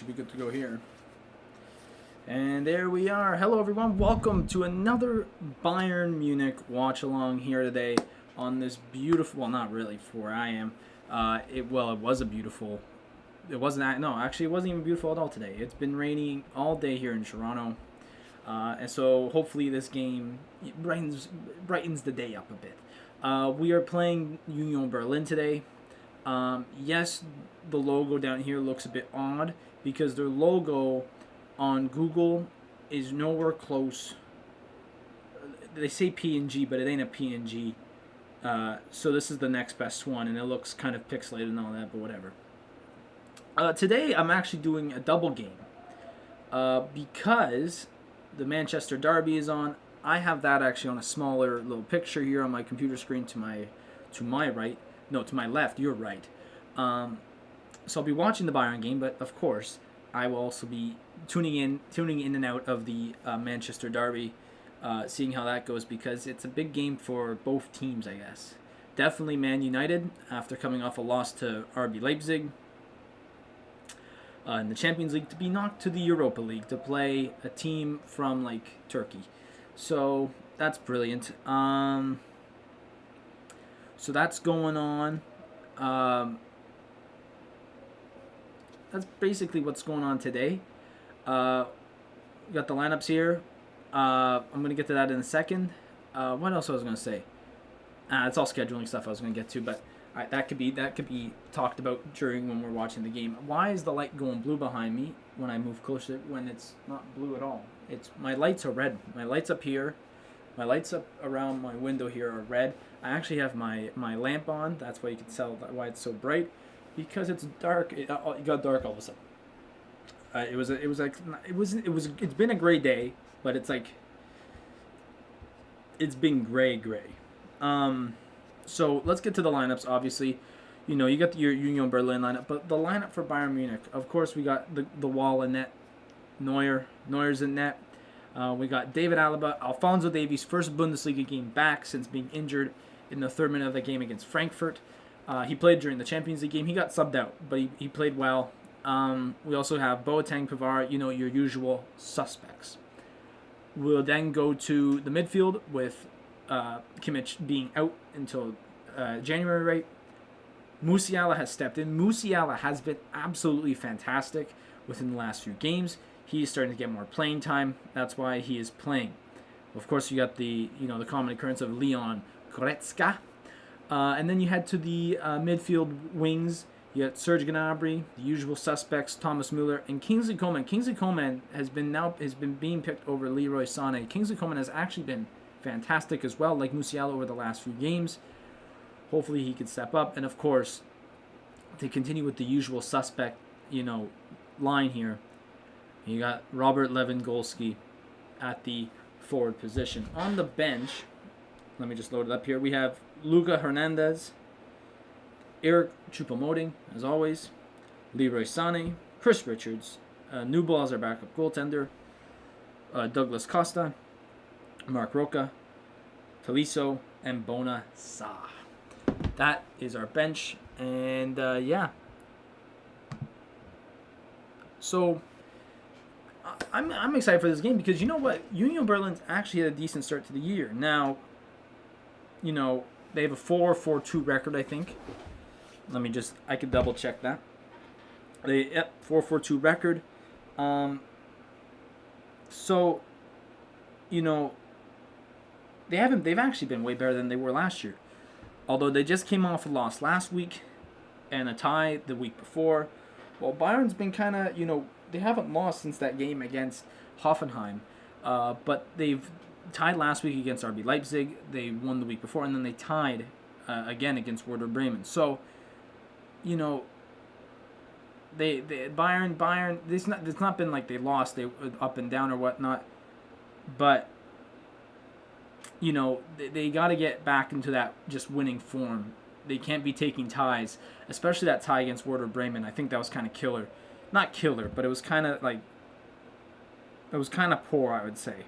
Should be good to go here. And there we are. Hello, everyone. Welcome to another Bayern Munich watch-along here today on this beautiful, well, not really for where I am. It was a beautiful, it wasn't, no, actually, it wasn't even beautiful at all today. It's been raining all day here in Toronto. And so hopefully this game brightens the day up a bit. We are playing Union Berlin today. Yes, the logo down here looks a bit odd because their logo on Google is nowhere close. They say PNG, but it ain't a PNG. So this is the next best one, and it looks kind of pixelated and all that, but whatever. Today I'm actually doing a double game because the Manchester Derby is on. I have that actually on a smaller little picture here on my computer screen to my right. No, to my left. You're right. So I'll be watching the Bayern game, but of course I will also be tuning in and out of the Manchester Derby, seeing how that goes because it's a big game for both teams, I guess. Definitely Man United after coming off a loss to RB Leipzig in the Champions League to be knocked to the Europa League to play a team from like Turkey. So that's brilliant. So that's going on. That's basically what's going on today. We got the lineups here. I'm going to get to that in a second. What else I was going to say? It's all scheduling stuff I was going to get to, but that could be talked about during when we're watching the game. Why is the light going blue behind me when I move closer when it's not blue at all? My lights are red. My lights up here, my lights up around my window here are red. I actually have my lamp on. That's why you can tell why it's so bright, because it's dark. It got dark all of a sudden. It's been a gray day, but it's been gray. So let's get to the lineups. Obviously, you got your Union Berlin lineup, but the lineup for Bayern Munich, of course, we got the wall in net. Neuer's in net. We got David Alaba, Alphonso Davies, first Bundesliga game back since being injured in the third minute of the game against Frankfurt. He played during the Champions League game. He got subbed out, but he played well. We also have Boateng, Pavard, your usual suspects. We'll then go to the midfield with Kimmich being out until January, right? Musiala has stepped in. Musiala has been absolutely fantastic within the last few games. He's starting to get more playing time. That's why he is playing. Of course, you got the common occurrence of Leon Goretzka. And then you head to the midfield wings. You got Serge Gnabry, the usual suspects, Thomas Müller, and Kingsley Coman. Kingsley Coman has been being picked over Leroy Sané. Kingsley Coman has actually been fantastic as well, like Musiala over the last few games. Hopefully he can step up. And of course, to continue with the usual suspect, line here, you got Robert Lewandowski at the forward position. On the bench, let me just load it up here. We have Luca Hernandez, Eric Choupo-Moting, as always, Leroy Sané, Chris Richards, Newball as our backup goaltender, Douglas Costa, Mark Roca, Tolisso, and Bona Sa. That is our bench, and yeah. So I'm excited for this game because you know what? Union Berlin's actually had a decent start to the year. Now, they have a 4-4-2 record, I think. I could double check that. 4-4-2 record. So, they've actually been way better than they were last year. Although they just came off a loss last week and a tie the week before. Well, Bayern's been kind of, they haven't lost since that game against Hoffenheim. But they've tied last week against RB Leipzig. They won the week before, and then they tied again against Werder Bremen. So, Bayern. It's not been like they lost, they up and down or whatnot, but they got to get back into that just winning form. They can't be taking ties, especially that tie against Werder Bremen. I think that was kind of killer, not killer, but it was kind of poor, I would say.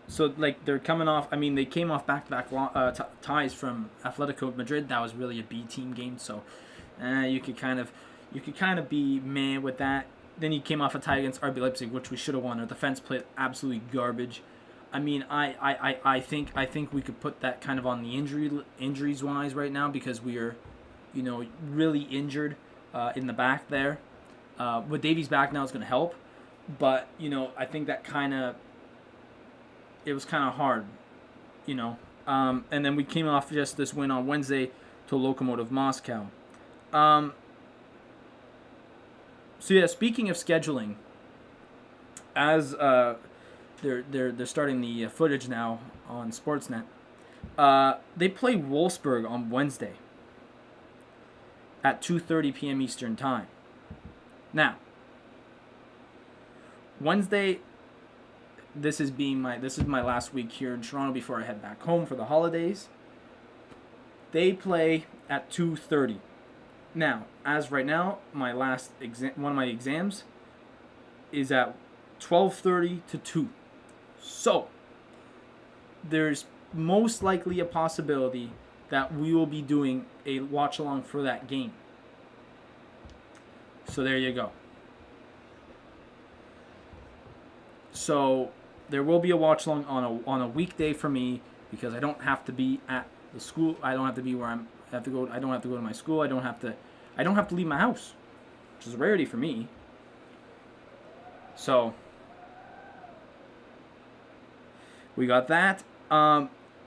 So they're coming off. I mean, they came off back-to-back ties from Atletico Madrid. That was really a B team game, so you could kind of you could kind of be meh with that. Then you came off a tie against RB Leipzig, which we should have won. Our defense played absolutely garbage. I mean, I think we could put that kind of on the injuries wise right now, because we are, really injured in the back there. With Davies back now, it's going to help, but I think that it was kind of hard, and then we came off just this win on Wednesday to Lokomotiv Moscow. So yeah, speaking of scheduling, as they're starting the footage now on Sportsnet. They play Wolfsburg on Wednesday at 2:30 p.m. Eastern Time. Now, Wednesday, this is my last week here in Toronto before I head back home for the holidays. They play at 2:30. Now, as right now, one of my exams is at 12:30 to 2. So, there's most likely a possibility that we will be doing a watch along for that game. So there you go. So there will be a watch along on a weekday for me, because I don't have to be at the school. I don't have to be where I have to go. I don't have to go to my school. I don't have to leave my house, which is a rarity for me. So we got that.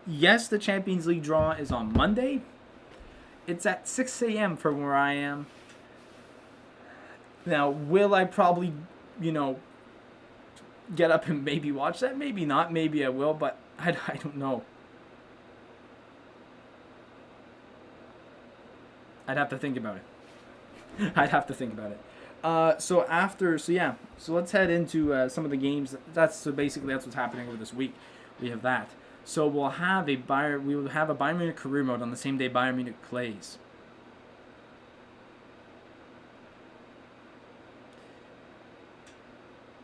Yes, the Champions League draw is on Monday. It's at 6 a.m. from where I am. Now, will I probably, get up and maybe watch that? Maybe not. Maybe I will, but I don't know. I'd have to think about it. So let's head into some of the games. That's what's happening over this week. We have that. So we'll have a Bayern Munich career mode on the same day Bayern Munich plays.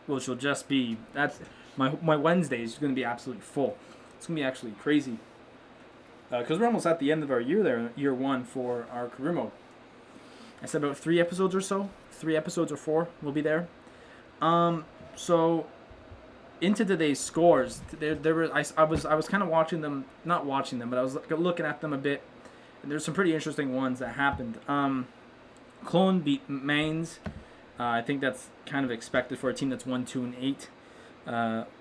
Which will just be, that's my Wednesday is going to be absolutely full. It's going to be actually crazy. Because we're almost at the end of our year there, year one for our career mode. I said about 3 episodes or so. 3 episodes or 4 will be there. So into today's scores, I was kind of watching them, not watching them, but I was looking at them a bit. And there's some pretty interesting ones that happened. Cologne beat Mainz. I think that's kind of expected for a team that's 1-2-8.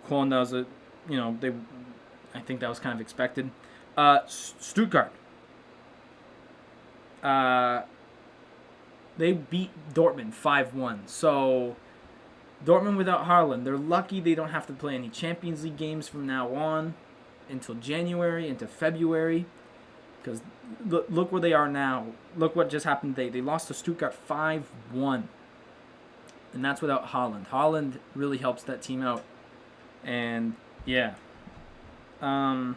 Cologne, that was I think that was kind of expected. Stuttgart. They beat Dortmund 5-1. So Dortmund without Haaland, they're lucky they don't have to play any Champions League games from now on until January, into February. Because look where they are now. Look what just happened today. They lost to Stuttgart 5-1. And that's without Haaland. Haaland really helps that team out. And, yeah. I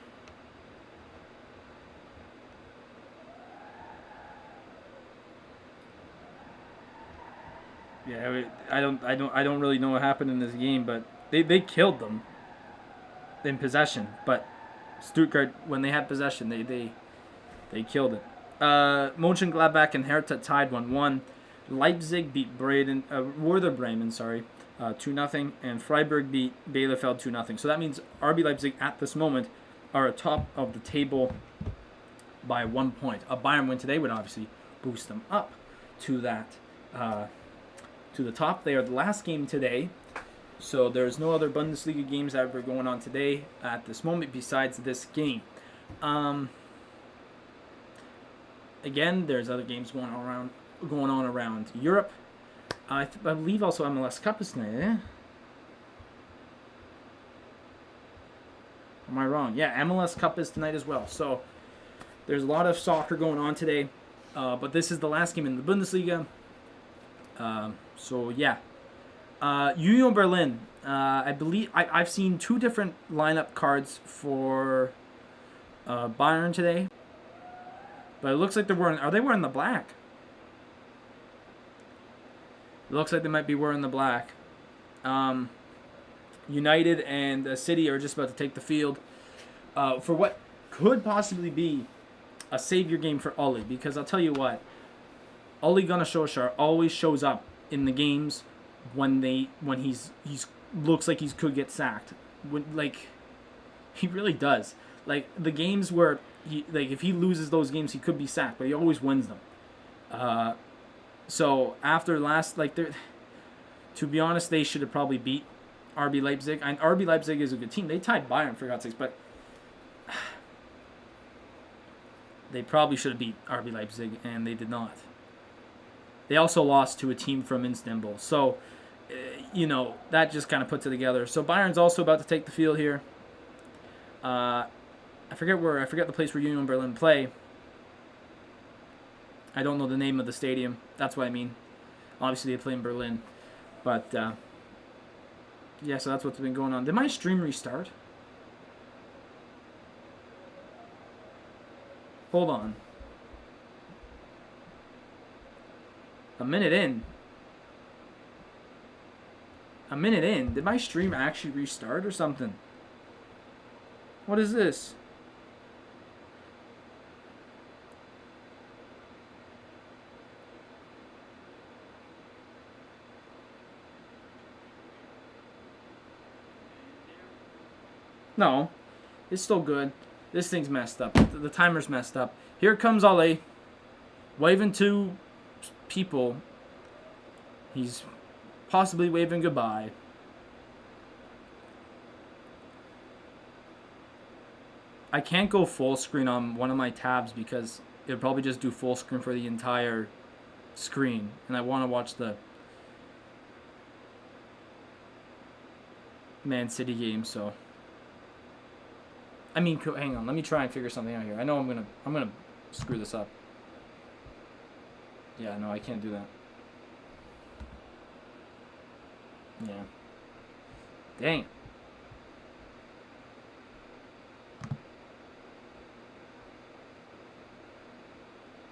don't really know what happened in this game, but they killed them in possession. But Stuttgart, when they had possession, they killed it. Mönchengladbach and Hertha tied 1-1. Leipzig beat Werder Bremen, 2-0, and Freiburg beat Bielefeld 2-0. So that means RB Leipzig at this moment are atop of the table by 1 point. A Bayern win today would obviously boost them up to that, to the top. They are the last game today, so there's no other Bundesliga games that are going on today at this moment besides this game. Again, there's other games going on around Europe. I believe also MLS Cup is tonight, eh? Am I wrong? Yeah, MLS Cup is tonight as well. So there's a lot of soccer going on today. But this is the last game in the Bundesliga. So yeah. Union Berlin. I believe I've seen 2 different lineup cards for Bayern today. But it looks like are they wearing the black? It looks like they might be wearing the black. United and City are just about to take the field for what could possibly be a savior game for Ole. Because I'll tell you what, Ole Gunnar Solskjaer always shows up in the games when he's looks like he could get sacked. Like he really does. Like the games where if he loses those games, he could be sacked, but he always wins them. So after last, to be honest, they should have probably beat RB Leipzig. And RB Leipzig is a good team. They tied Bayern, for God's sakes, but they probably should have beat RB Leipzig, and they did not. They also lost to a team from Istanbul. So, that just kind of puts it together. So Bayern's also about to take the field here. I forget the place where Union Berlin play. I don't know the name of the stadium. That's what I mean. Obviously, they play in Berlin. But, yeah, so that's what's been going on. Did my stream restart? Hold on. A minute in. Did my stream actually restart or something? What is this? No. It's still good. This thing's messed up. The timer's messed up. Here comes Ale. Waving to people. He's possibly waving goodbye. I can't go full screen on one of my tabs because it'll probably just do full screen for the entire screen. And I want to watch the Man City game, so... I mean, hang on. Let me try and figure something out here. I know I'm gonna screw this up. Yeah, no, I can't do that. Yeah. Dang it.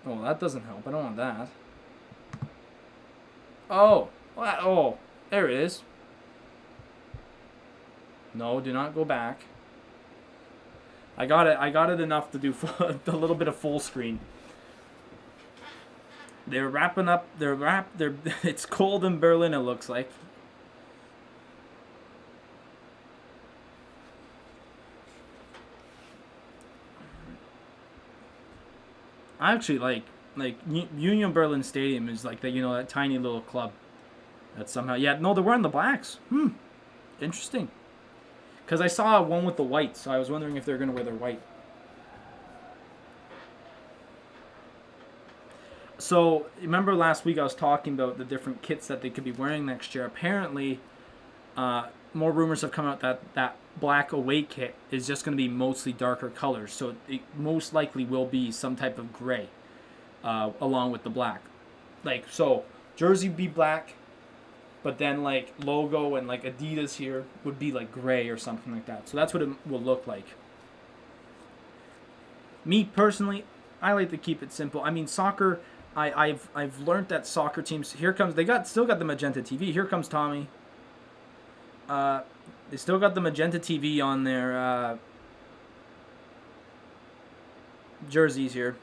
Oh, that doesn't help. I don't want that. Oh. Oh. There it is. No, do not go back. I got it enough to do a little bit of full screen. They're wrapping up. It's cold in Berlin, it looks like. I actually like Union Berlin Stadium is like that tiny little club. That somehow they're wearing the blacks. Interesting. Because I saw one with the white, so I was wondering if they're going to wear their white. So, remember last week I was talking about the different kits that they could be wearing next year. Apparently, more rumors have come out that black away kit is just going to be mostly darker colors. So, it most likely will be some type of gray along with the black. So, jersey be black. But then, logo and, Adidas here would be, gray or something like that. So that's what it will look like. Me, personally, I like to keep it simple. I mean, soccer, I've learned that soccer teams... Here comes... Still got the magenta TV. Here comes Tommy. They still got the magenta TV on their jerseys here.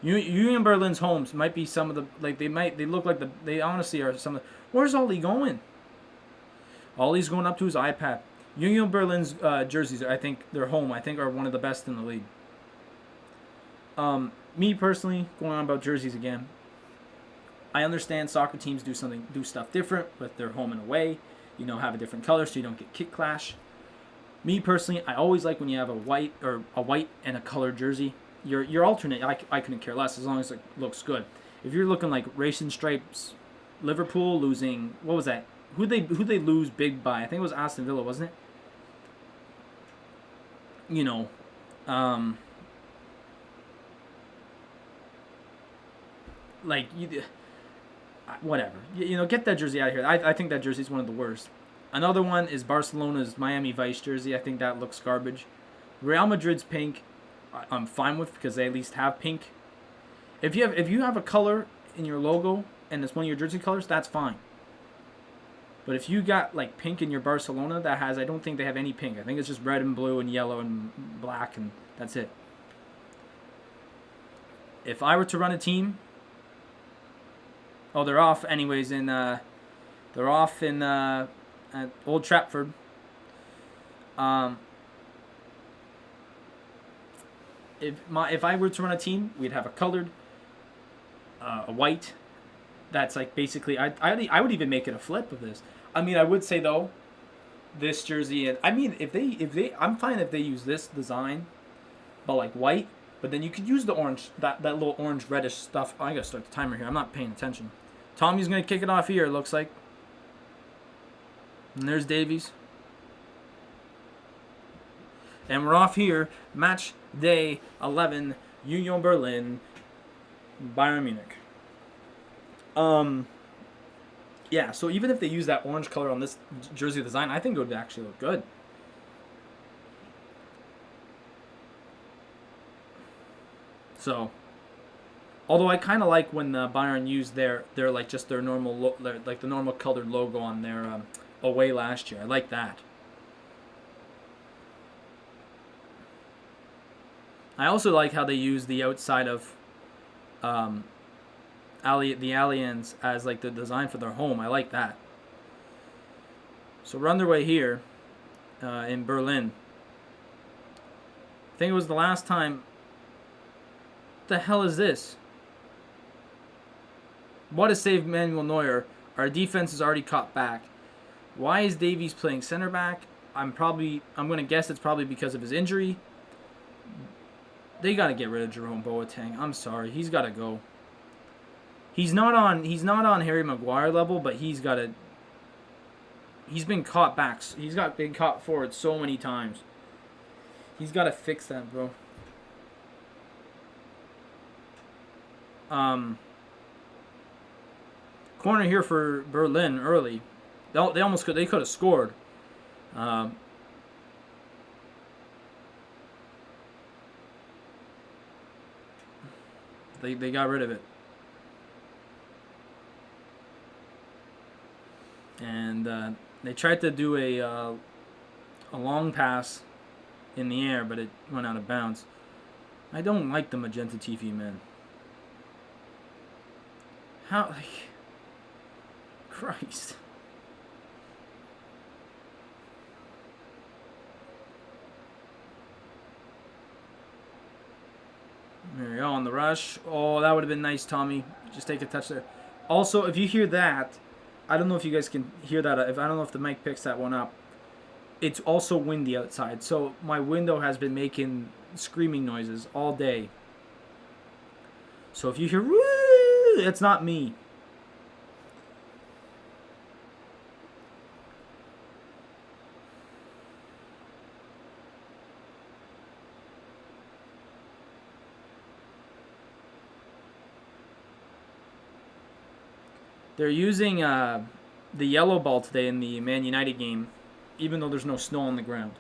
Union Berlin's homes might be some of the... They look like they honestly are some of the... Where's Ollie going? Ollie's going up to his iPad. Union Berlin's jerseys, I think their home, are one of the best in the league. Me personally, going on about jerseys again. I understand soccer teams do stuff different with their home and away. Have a different color so you don't get kit clash. Me personally, I always like when you have a white and a colored jersey. Your alternate, I couldn't care less as long as it looks good. If you're looking like racing stripes. Liverpool losing, what was that? Who'd they lose big by? I think it was Aston Villa, wasn't it? Whatever. Get that jersey out of here. I think that jersey is one of the worst. Another one is Barcelona's Miami Vice jersey. I think that looks garbage. Real Madrid's pink, I'm fine with because they at least have pink. If you have a color in your logo and it's one of your jersey colors, that's fine. But if you got pink in your Barcelona, I don't think they have any pink. I think it's just red and blue and yellow and black, and that's it. If I were to run a team, Oh, they're off anyways they're off in at Old Trafford. If I were to run a team, we'd have a colored, a white. That's like basically I would even make it a flip of this. I mean, I would say though, this jersey and I mean if they I'm fine if they use this design, but like white. But then you could use the orange, that little orange reddish stuff. Oh, I gotta start the timer here. I'm not paying attention. Tommy's gonna kick it off here. It looks like. And there's Davies. And we're off here. Match day 11. Union Berlin. Bayern Munich. Yeah, so even if they use that orange color on this jersey design, I think it would actually look good. So, although I kind of like when Bayern used their like just their normal like the normal colored logo on their away last year. I like that. I also like how they use the outside of the Allianz as like the design for their home. I like that. So we're underway here in Berlin. I think it was the last time. What the hell is this? What a save, Manuel Neuer. Our defense is already caught back. Why is Davies playing center back? I'm gonna guess it's probably because of his injury. They gotta get rid of Jerome Boateng. I'm sorry, he's gotta go. He's not on Harry Maguire level, but he's been caught back. He's been caught forward so many times. He's gotta fix that, bro. Corner here for Berlin early. They could have scored. They got rid of it. And they tried to do a long pass in the air, but it went out of bounds. I don't like the magenta TV, man. How, like, Christ. There we go, on the rush. Oh, that would have been nice, Tommy. Just take a touch there. Also, if you hear that, I don't know if you guys can hear that. I don't know if the mic picks that one up. It's also windy outside, so my window has been making screaming noises all day. So if you hear, woo, it's not me. They're using the yellow ball today in the Man United game, even though there's no snow on the ground.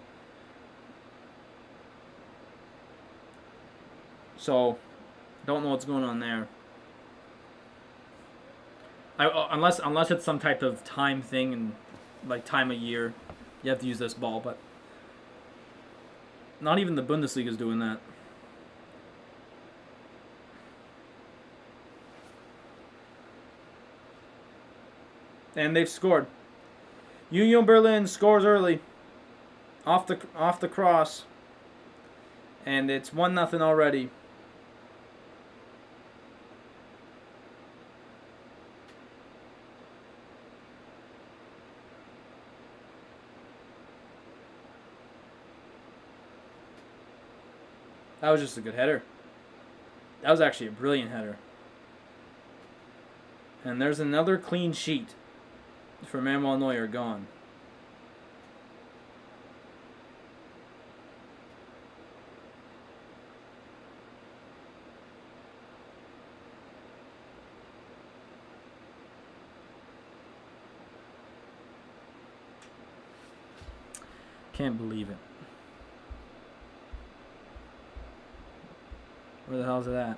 So, don't know what's going on there. Unless it's some type of time thing and like time of year, you have to use this ball. But not even the Bundesliga is doing that. And they've scored. Union Berlin scores early, off the cross, and it's 1-0 already. That was just a good header. That was actually a brilliant header. And there's another clean sheet for Manuel Neuer gone. Can't believe it. Where the hell is it at?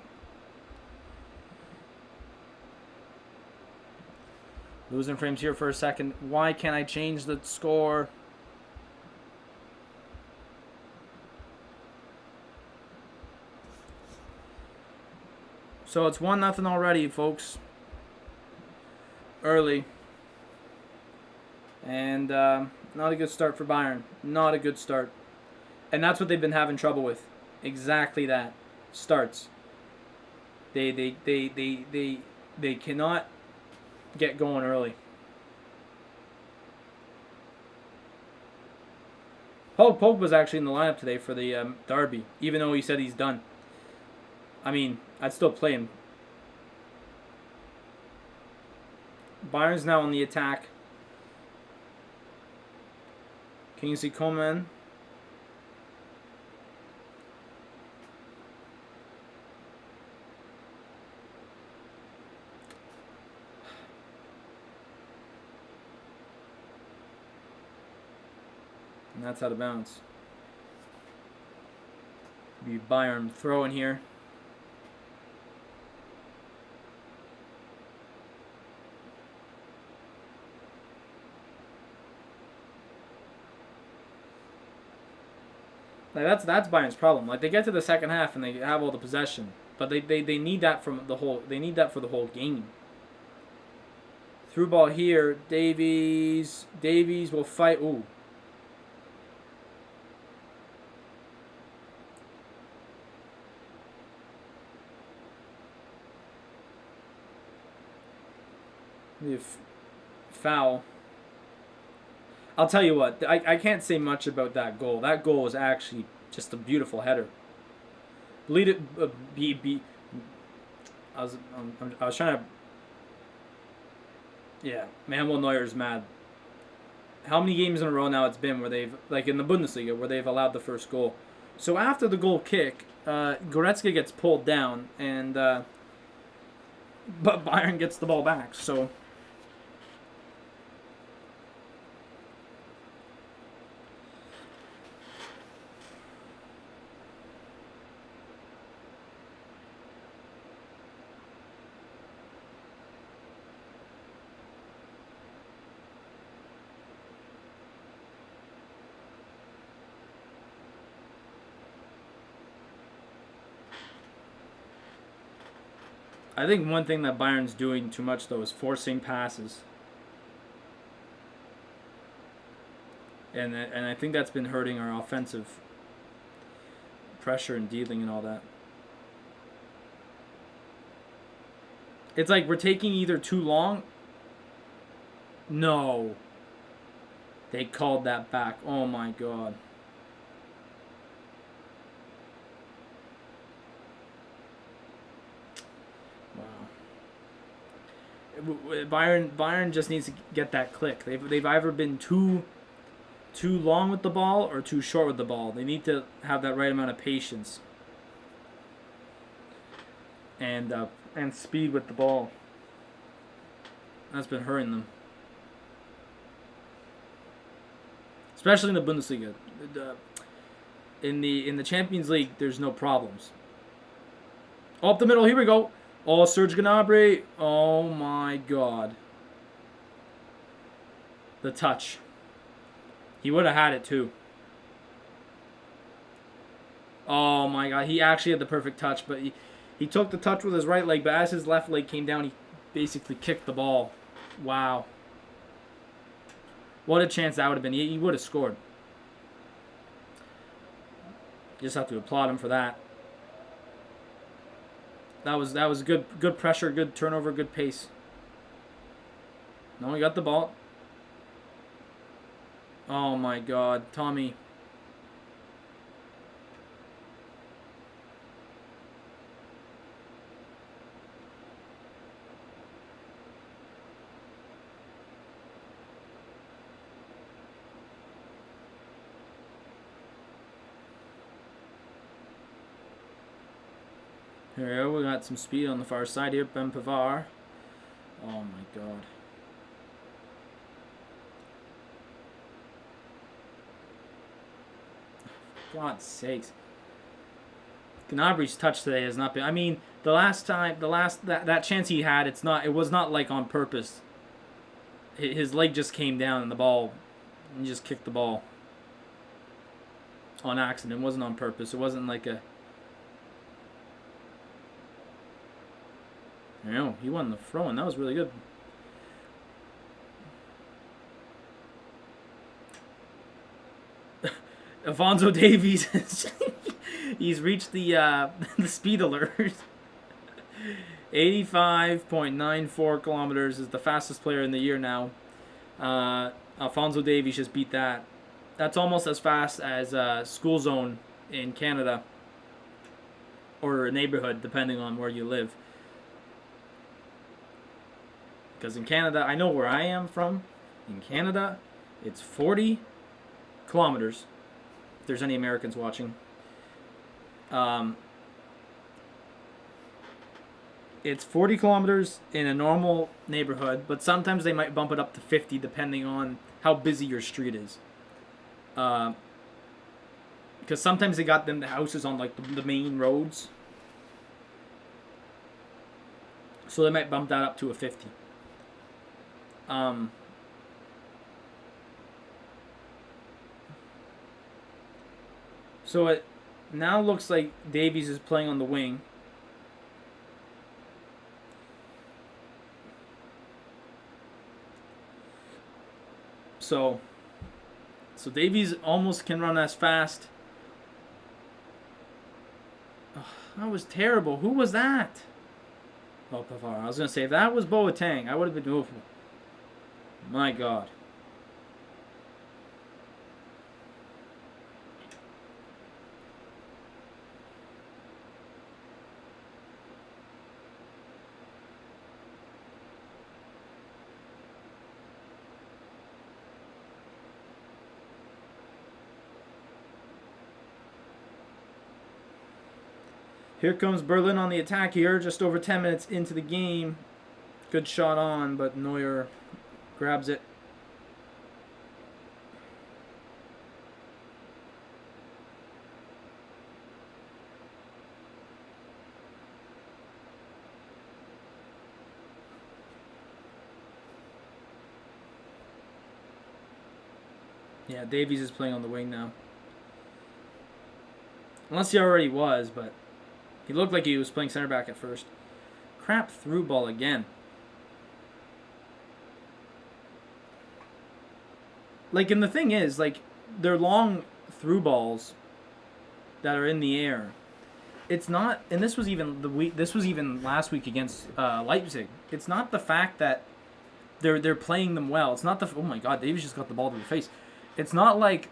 Losing frames here for a second. Why can't I change the score? So it's 1-0 already, folks. early. And not a good start for Bayern. Not a good start. And that's what they've been having trouble with. Exactly that. Starts. They cannot get going early. Pope was actually in the lineup today for the derby, even though he said he's done. I mean, I'd still play him. Bayern's now on the attack. Kingsley Coman. And that's out of bounds. Be Bayern throwing here. Like that's Bayern's problem. Like they get to the second half and they have all the possession, but they need that from the whole. They need that for the whole game. Through ball here, Davies will fight. Ooh. Foul. I'll tell you what, I can't say much about that goal. That goal was actually just a beautiful header. Lead it, I was trying to. Yeah, Manuel Neuer's mad. How many games in a row now it's been where they've, like in the Bundesliga, where they've allowed the first goal? So after the goal kick, Goretzka gets pulled down, and but Bayern gets the ball back. So. I think one thing that Bayern's doing too much, though, is forcing passes. And I think that's been hurting our offensive pressure and dealing and all that. It's like we're taking either too long. No. They called that back. Oh, my God. Bayern just needs to get that click. They've either been too long with the ball or too short with the ball. They need to have that right amount of patience and speed with the ball. That's been hurting them, especially in the Bundesliga. In the Champions League, there's no problems. Oh, up the middle. Here we go. Oh, Serge Gnabry. Oh, my God. The touch. He would have had it, too. Oh, my God. He actually had the perfect touch, but he took the touch with his right leg, but as his left leg came down, he basically kicked the ball. Wow. What a chance that would have been. He would have scored. You just have to applaud him for that. That was good pressure, good turnover, good pace. No, he got the ball. Oh my God, Tommy. Here we go. We got some speed on the far side here. Ben Pavard. Oh my God. For God's sakes. Gnabry's touch today has not been. I mean, that chance he had, it was not like on purpose. His leg just came down and the ball, and he just kicked the ball on accident. It wasn't on purpose. It wasn't like a. You know, he won the throw, and that was really good. Alfonso Davies, he's reached the the speed alert. 85.94 kilometers is the fastest player in the year now. Alfonso Davies just beat that. That's almost as fast as School Zone in Canada, or a neighborhood, depending on where you live. Because in Canada, I know where I am from. In Canada, it's 40 kilometers. If there's any Americans watching. It's 40 kilometers in a normal neighborhood, but sometimes they might bump it up to 50 depending on how busy your street is. Because sometimes they got them the houses on like the main roads, so they might bump that up to a 50. So it now looks like Davies is playing on the wing. So Davies almost can run as fast. Oh, that was terrible. Who was that? Oh, Pavard. I was going to say, if that was Boateng, I would have been awful. My God. Here comes Berlin on the attack here, just over 10 minutes into the game. Good shot on, but Neuer grabs it. Yeah, Davies is playing on the wing now. Unless he already was, but he looked like he was playing center back at first. Crap through ball again. Like, and the thing is, like, they're long through balls that are in the air. It's not, and this was even last week against Leipzig. It's not the fact that they're playing them well. It's not the, oh my God, Davies just got the ball to the face. It's not like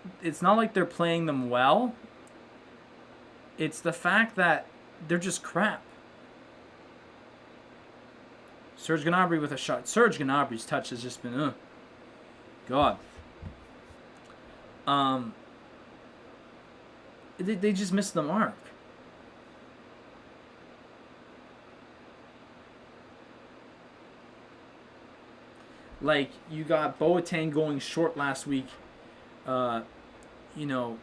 they're playing them well. It's the fact that they're just crap. Serge Gnabry with a shot. Serge Gnabry's touch has just been, God. They just missed the mark. Like, you got Boateng going short last week. You know,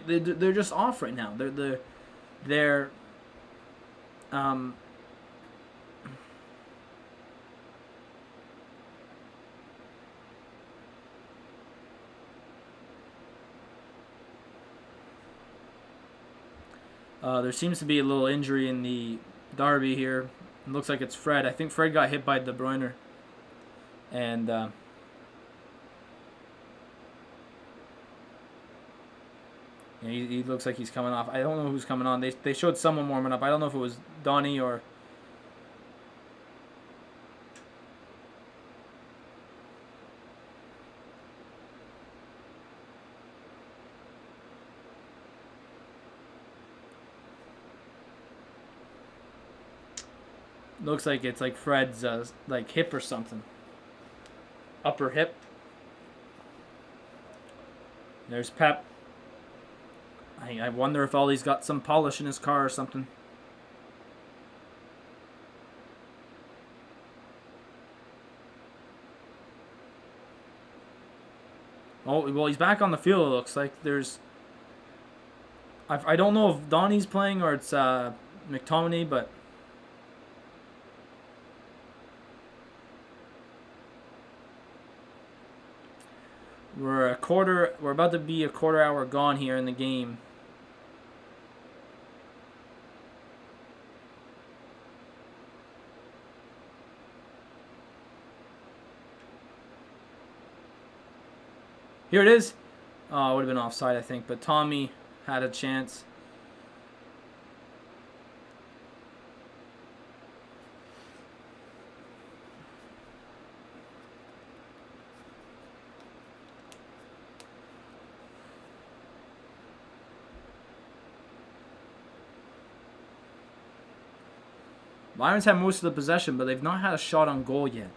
they're just off right now. They're there seems to be a little injury in the derby here. It looks like it's Fred. I think Fred got hit by De Bruyne. And yeah, he looks like he's coming off. I don't know who's coming on. They showed someone warming up. I don't know if it was Donny or... Looks like it's like Fred's like hip or something. Upper hip. There's Pep. I wonder if Ollie's got some polish in his car or something. Oh, well, he's back on the field, it looks like. There's... I don't know if Donny's playing or it's McTominay, but... We're about to be a quarter hour gone here in the game. Here it is. Oh, it would have been offside, I think. But Tommy had a chance. Lions have most of the possession, but they've not had a shot on goal yet.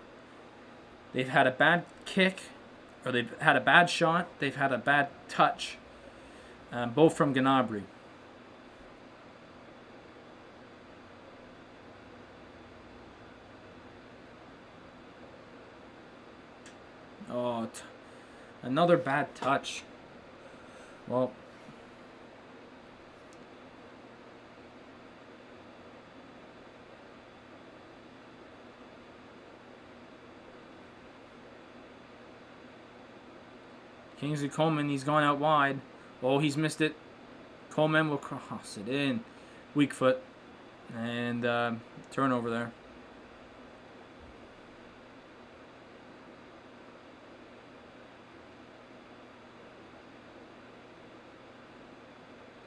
They've had a bad kick, or they've had a bad shot. They've had a bad touch, both from Gnabry. Oh, another bad touch. Well, Kingsley Coman, he's gone out wide. Oh, he's missed it. Coman will cross it in. Weak foot. And turnover there.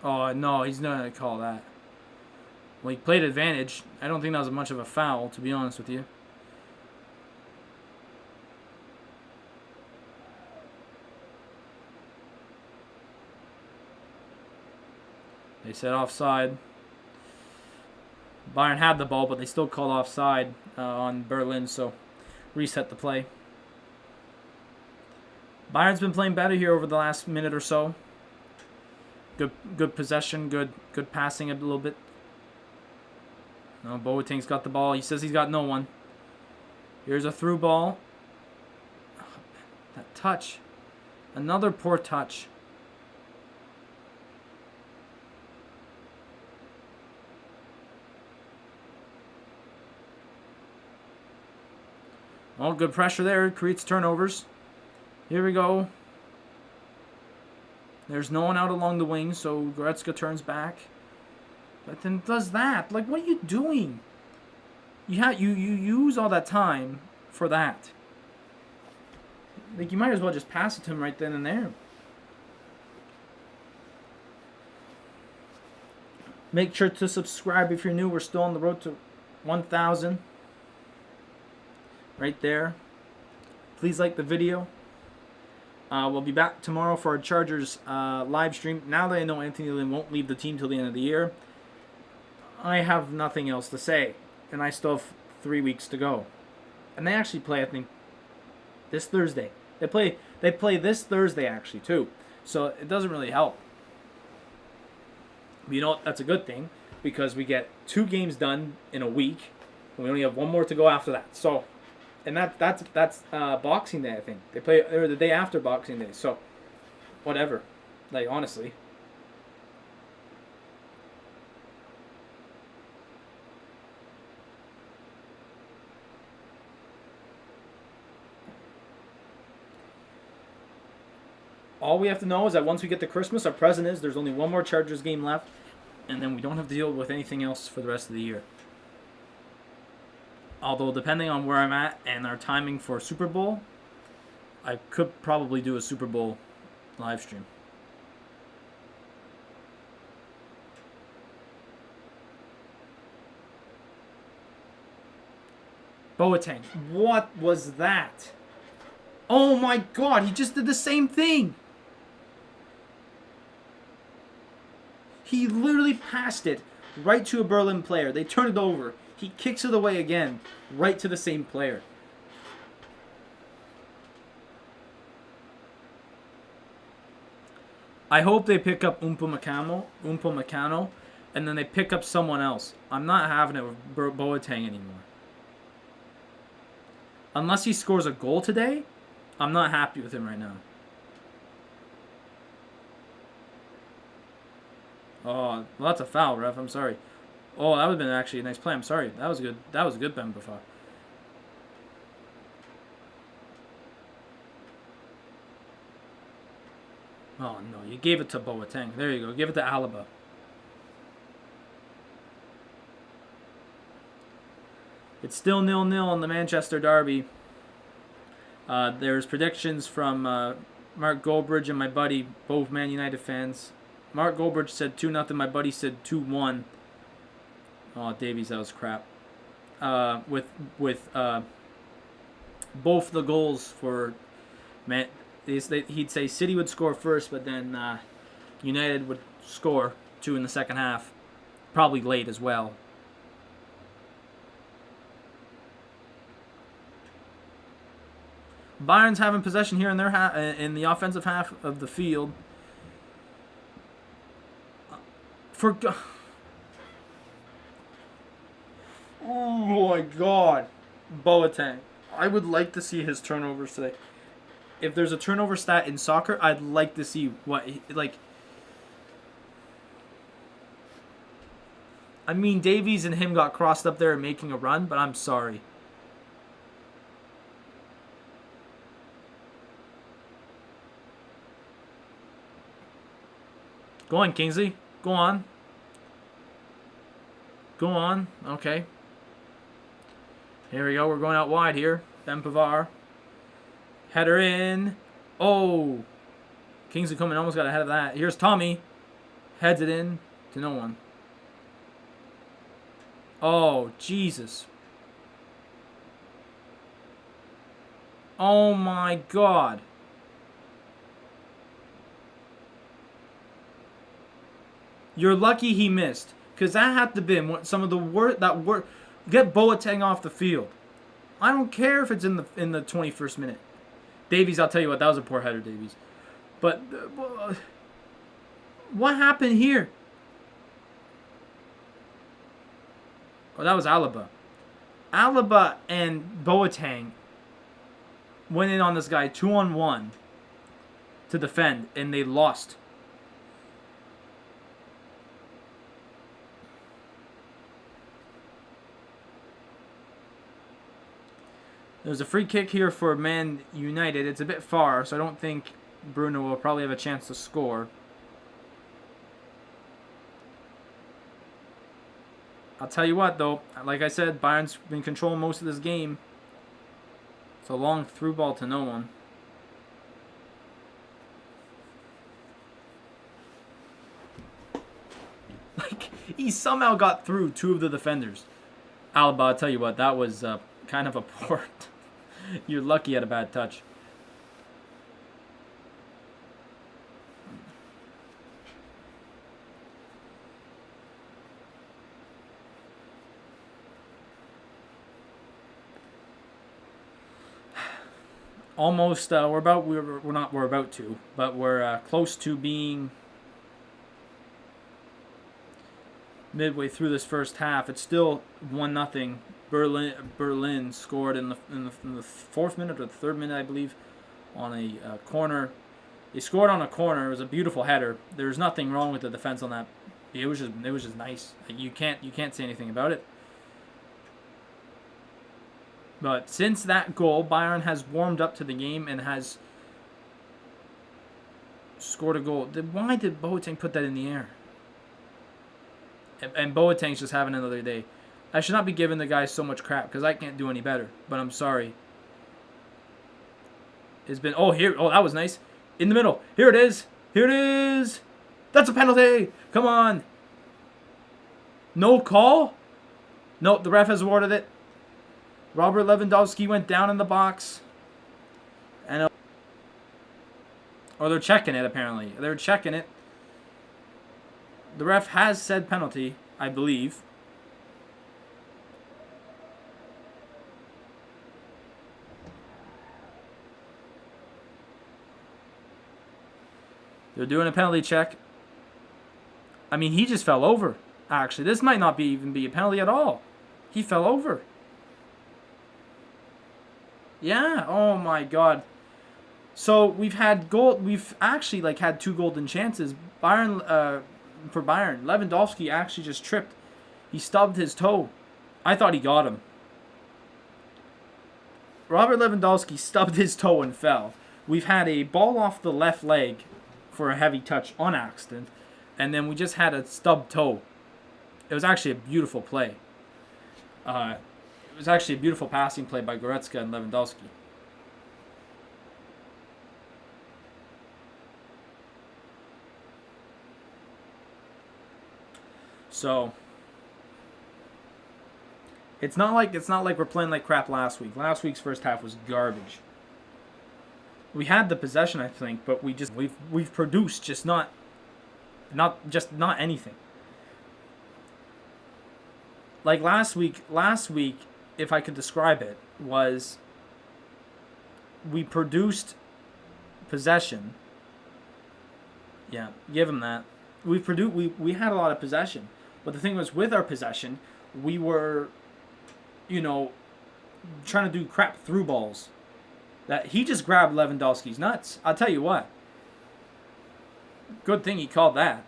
Oh, no, he's not going to call that. Well, he played advantage. I don't think that was much of a foul, to be honest with you. They said offside. Bayern had the ball, but they still called offside on Berlin, so reset the play. Bayern's been playing better here over the last minute or so. Good possession, good passing a little bit. No, Boateng's got the ball. He says he's got no one. Here's a through ball. Oh, that touch. Another poor touch. Oh, good pressure there. Creates turnovers. Here we go. There's no one out along the wing, so Goretzka turns back. But then does that. Like, what are you doing? You use all that time for that. Like, you might as well just pass it to him right then and there. Make sure to subscribe if you're new. We're still on the road to 1,000. Right there. Please like the video. We'll be back tomorrow for our Chargers live stream. Now that I know Anthony Lynn won't leave the team till the end of the year, I have nothing else to say. And I still have 3 weeks to go. And they actually play, I think, this Thursday. They play this Thursday, actually, too. So it doesn't really help. But you know what? That's a good thing, because we get 2 games done in a week, and we only have 1 more to go after that. So, and that's Boxing Day, I think. They play or the day after Boxing Day. So, whatever. Like, honestly. All we have to know is that once we get to Christmas, our present is there's only 1 more Chargers game left, and then we don't have to deal with anything else for the rest of the year. Although, depending on where I'm at and our timing for Super Bowl, I could probably do a Super Bowl live stream. Boateng. What was that? Oh my god, he just did the same thing. He literally passed it right to a Berlin player. They turn it over. He kicks it away again, right to the same player. I hope they pick up Upamecano, and then they pick up someone else. I'm not having it with Boateng anymore. Unless he scores a goal today, I'm not happy with him right now. Oh, well, that's a foul, ref. I'm sorry. Oh, that would have been actually a nice play. I'm sorry. That was good. That was a good Ben Bafar. Oh, no. You gave it to Boateng. There you go. Give it to Alaba. It's still 0-0 in the Manchester derby. There's predictions from Mark Goldbridge and my buddy, both Man United fans. Mark Goldbridge said 2-0. My buddy said 2-1. Oh, Davies, that was crap. With both the goals for Man, he'd say City would score first, but then United would score 2 in the second half, probably late as well. Bayern's having possession here in their in the offensive half of the field. Oh my God, Boateng. I would like to see his turnovers today. If there's a turnover stat in soccer, I'd like to see what like. I mean, Davies and him got crossed up there and making a run, but I'm sorry. Go on, Kingsley. Go on. Go on. Okay. Here we go. We're going out wide here. Ben Pavard. Header in. Oh. Kingsley coming. Almost got ahead of that. Here's Tommy. Heads it in to no one. Oh, Jesus. Oh, my God. You're lucky he missed, because that had to have been some of the worst. Get Boateng off the field. I don't care if it's in the 21st minute. Davies, I'll tell you what, that was a poor header, Davies. But what happened here? Oh, that was Alaba. Alaba and Boateng went in on this guy 2-on-1 to defend, and they lost. There's a free kick here for Man United. It's a bit far, so I don't think Bruno will probably have a chance to score. I'll tell you what, though. Like I said, Bayern's been controlling most of this game. It's a long through ball to no one. Like, he somehow got through 2 of the defenders. Alaba, I'll tell you what, that was kind of a poor... You're lucky you had a bad touch. Almost, we're close to being midway through this first half. It's still 1-0. Berlin scored in the 4th minute or the 3rd minute, I believe, on a corner. They scored on a corner. It was a beautiful header. There's nothing wrong with the defense on that. It was just nice. You can't say anything about it. But since that goal, Bayern has warmed up to the game and has scored a goal. Why did Boateng put that in the air? And Boateng's just having another day. I should not be giving the guy so much crap because I can't do any better. But I'm sorry. It's been... Oh, here. Oh, that was nice. In the middle. Here it is. Here it is. That's a penalty. Come on. No call? No, the ref has awarded it. Robert Lewandowski went down in the box. And... Or they're checking it, apparently. They're checking it. The ref has said penalty, I believe. They're doing a penalty check. I mean, he just fell over, actually. This might not even be a penalty at all. He fell over. Yeah, oh my God. So we've actually had 2 golden chances. For Bayern, Lewandowski actually just tripped. He stubbed his toe. I thought he got him. Robert Lewandowski stubbed his toe and fell. We've had a ball off the left leg for a heavy touch on accident, and then we just had a stubbed toe. It was actually a beautiful play. It was actually a beautiful passing play by Goretzka and Lewandowski. So it's not like we're playing like crap last week. Last week's first half was garbage. We had the possession, I think, but we've produced, just not anything. Like last week, if I could describe it, was we produced possession. Yeah, give him that. We had a lot of possession, but the thing was, with our possession, we were, trying to do crap through balls. That he just grabbed Lewandowski's nuts. I'll tell you what. Good thing he called that.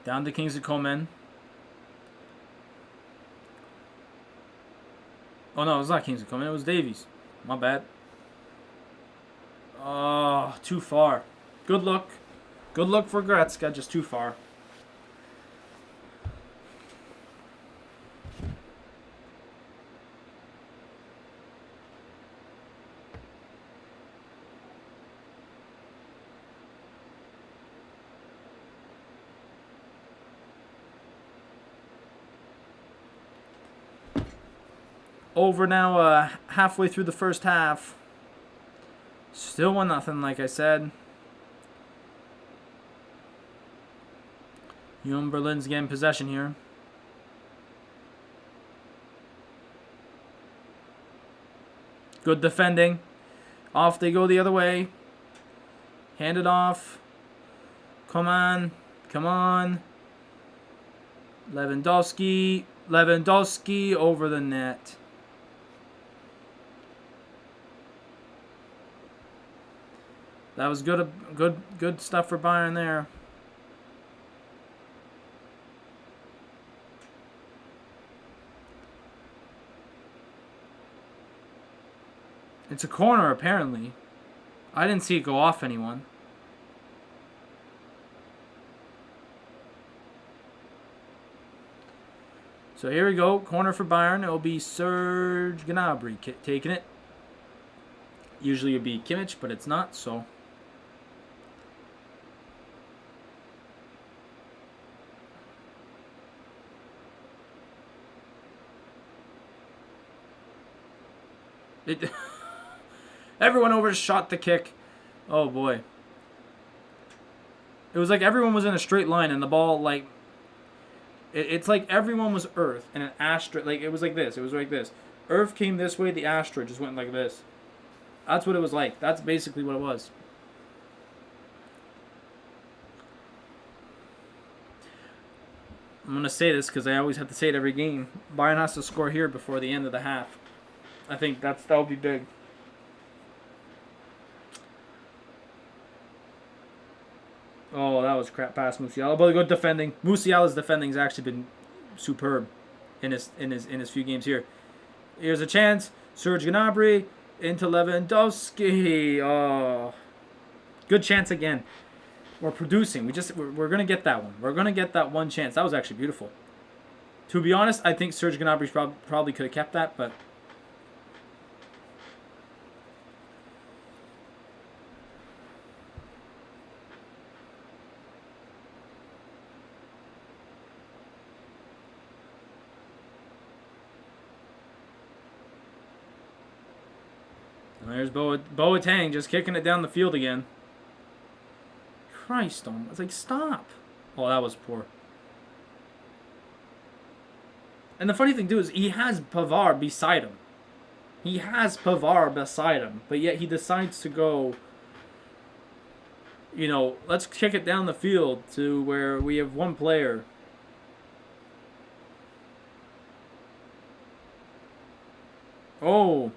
Down to Kingsley Coman. Oh no, it was not Kingsley Coman. It was Davies. My bad. Oh, too far. Good luck. Good luck for Goretzka. Just too far. Over now, halfway through the first half. Still 1-0, like I said. Union Berlin's getting possession here. Good defending. Off they go the other way. Hand it off. Come on. Come on. Lewandowski over the net. That was good stuff for Bayern there. It's a corner, apparently. I didn't see it go off anyone. So here we go. Corner for Bayern. It'll be Serge Gnabry taking it. Usually it would be Kimmich, but it's not, so... Everyone overshot the kick. Oh boy. It was like everyone was in a straight line and the ball, like... It's like everyone was Earth and an Astra... Like, it was like this. It was like this. Earth came this way, the Astra just went like this. That's what it was like. That's basically what it was. I'm going to say this because I always have to say it every game. Bayern has to score here before the end of the half. I think that would be big. Oh, that was crap pass, Musiala. But good defending. Musiala's defending has actually been superb in his few games here. Here's a chance. Serge Gnabry into Lewandowski. Oh, good chance again. We're producing. We're gonna get that one. We're gonna get that one chance. That was actually beautiful. To be honest, I think Serge Gnabry probably could have kept that, but. And there's Boateng just kicking it down the field again. Christ, it's like, stop. Oh, that was poor. And the funny thing, too, is he has Pavard beside him. But yet he decides to go, let's kick it down the field to where we have one player. Oh.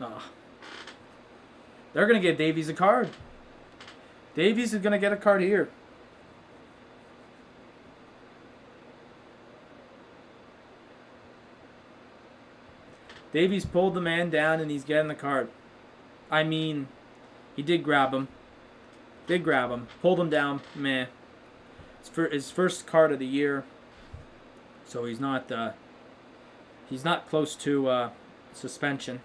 Oh. They're going to get Davies a card. Davies is going to get a card here. Davies pulled the man down and he's getting the card. I mean, he did grab him. Pulled him down. Meh. It's for his first card of the year. So he's not close to suspension.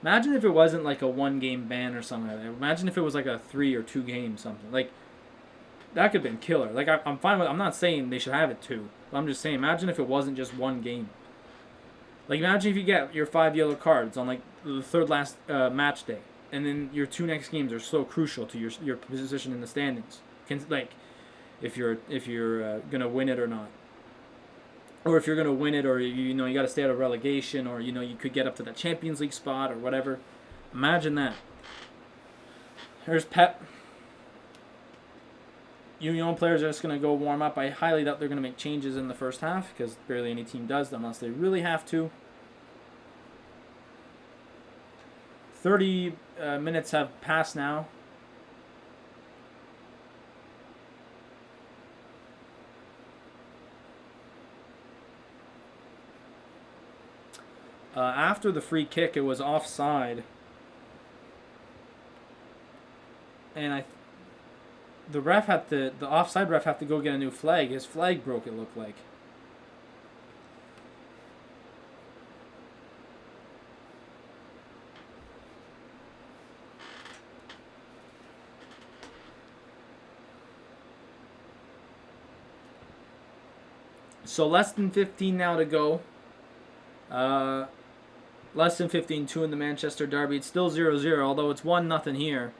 Imagine if it wasn't like a 1-game ban or something like that. Imagine if it was like a 3 or 2 game something. Like, that could have been killer. Like, I'm fine with. I'm not saying they should have it 2. But I'm just saying, imagine if it wasn't just 1 game. Like, imagine if you get your 5 yellow cards on like the third last match day, and then your 2 next games are so crucial to your position in the standings. Like, if you're gonna win it or not, or if you're gonna win it, or you got to stay out of relegation, or you could get up to that Champions League spot or whatever. Imagine that. Here's Pep. Union players are just going to go warm up. I highly doubt they're going to make changes in the first half because barely any team does unless they really have to. 30 minutes have passed now. After the free kick, it was offside. And the offside ref had to go get a new flag. His flag broke, it looked like. So less than 15 now to go. Less than 15-2 in the Manchester derby. It's still 0-0, although it's 1-0 here.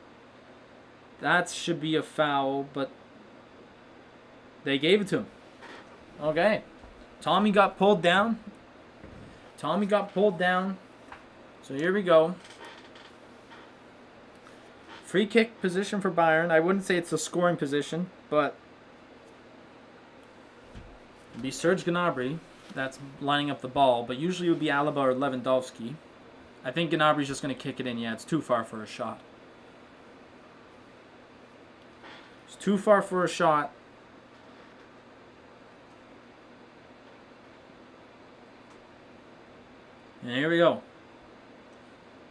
That should be a foul, but they gave it to him. Okay. Tommy got pulled down. So here we go. Free kick position for Bayern. I wouldn't say it's a scoring position, but it'd be Serge Gnabry that's lining up the ball, but usually it would be Alaba or Lewandowski. I think Gnabry's just going to kick it in. Yeah, it's too far for a shot. It's too far for a shot. And here we go.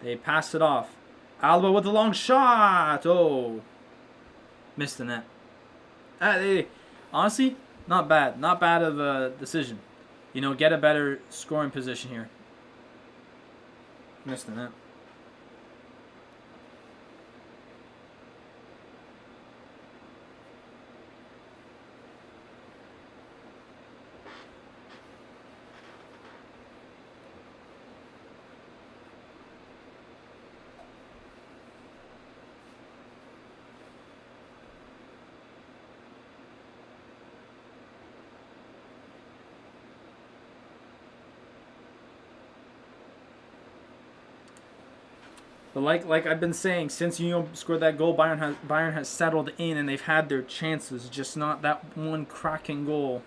They passed it off. Alaba with a long shot. Oh. Missed the net. Honestly, not bad. Not bad of a decision. Get a better scoring position here. Missed the net. But like I've been saying, since Union scored that goal, Bayern has settled in and they've had their chances, just not that one cracking goal.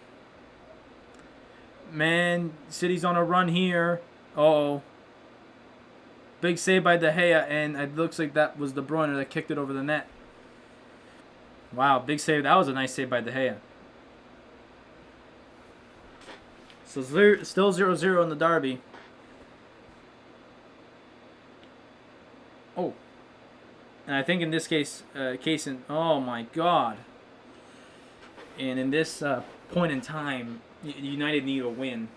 Man, City's on a run here. Uh-oh. Big save by De Gea, and it looks like that was De Bruyne that kicked it over the net. Wow, big save. That was a nice save by De Gea. So still 0-0 in the derby. Oh, and I think in this case, oh my God. And in this point in time, United need a win.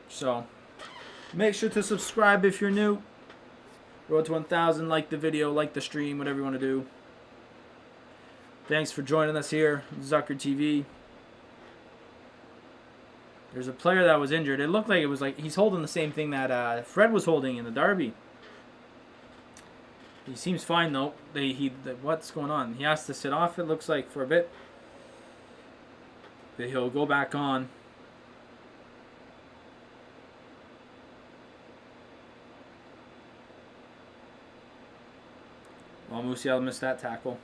So, make sure to subscribe if you're new. Road to 1,000, like the video, like the stream, whatever you want to do. Thanks for joining us here, Zucker TV. There's a player that was injured. It looked like it was like he's holding the same thing that Fred was holding in the derby. He seems fine though. What's going on? He has to sit off, it looks like, for a bit. But he'll go back on. Well, Musiala missed that tackle.